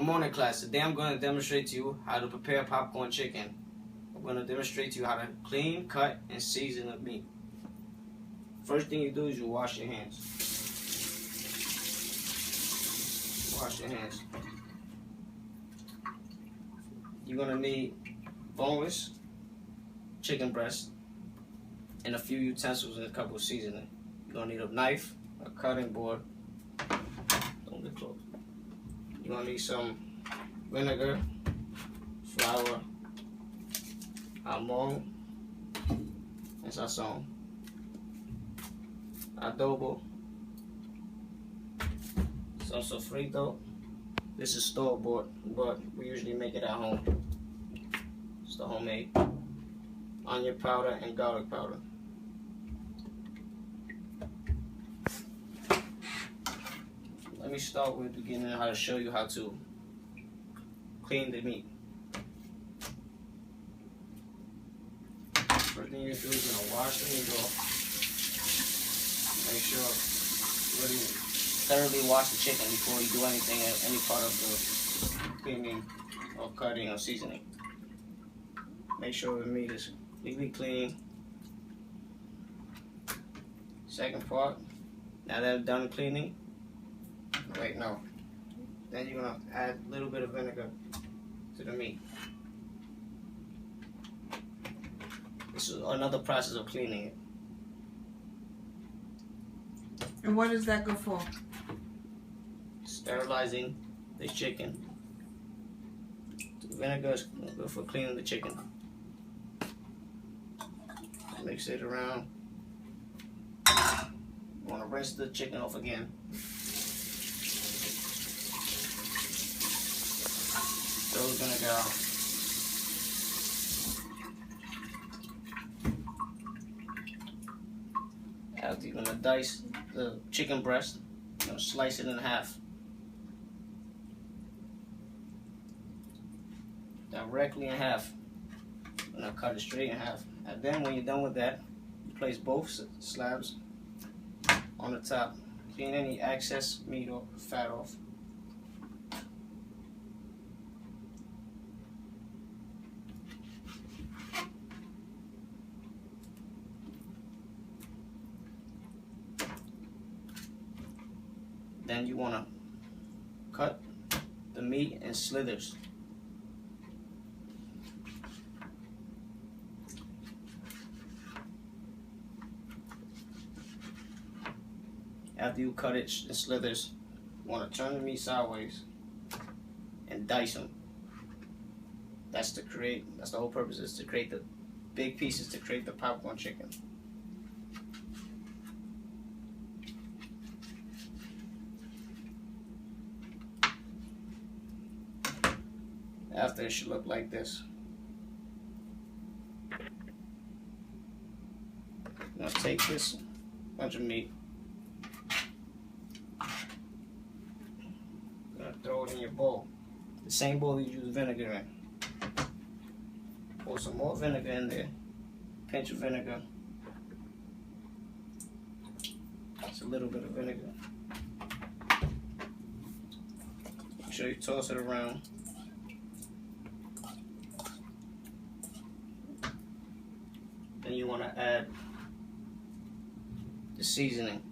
Good morning, class. Today I'm going to demonstrate to you how to prepare popcorn chicken. I'm going to demonstrate to you how to clean, cut, and season the meat. First thing you do is you wash your hands. Wash your hands. You're going to need boneless chicken breast and a few utensils and a couple of seasoning. You're going to need a knife, a cutting board. Don't get close. You're going to need some vinegar, flour, almond, and sazon, adobo, some sofrito. This is store-bought, but we usually make it at home. It's the homemade. Onion powder and garlic powder. Let me start with beginning how to show you how to clean the meat. First thing you do is you're gonna wash the meat off. Make sure you really thoroughly wash the chicken before you do anything, any part of the cleaning or cutting or seasoning. Make sure the meat is completely clean. Second part, now that I'm done cleaning, wait, no. Then you're gonna add a little bit of vinegar to the meat. This is another process of cleaning it. And what does that go for? Sterilizing the chicken. The vinegar is good for cleaning the chicken. Mix it around. You want to rinse the chicken off again. Throw the vinegar out. After you're going to dice the chicken breast, you're going to slice it in half. Directly in half. I'm going to cut it straight in half. And then when you're done with that, you place both slabs on the top. Clean any excess meat or fat off. Then you want to cut the meat in slithers. After you cut it in slithers, you want to turn the meat sideways and dice them. That's the whole purpose, is to create the big pieces to create the popcorn chicken. After, it should look like this. Now take this bunch of meat, throw it in your bowl. The same bowl you use vinegar in. Pour some more vinegar in there. Pinch of vinegar. Just a little bit of vinegar. Make sure you toss it around. Then you want to add the seasoning.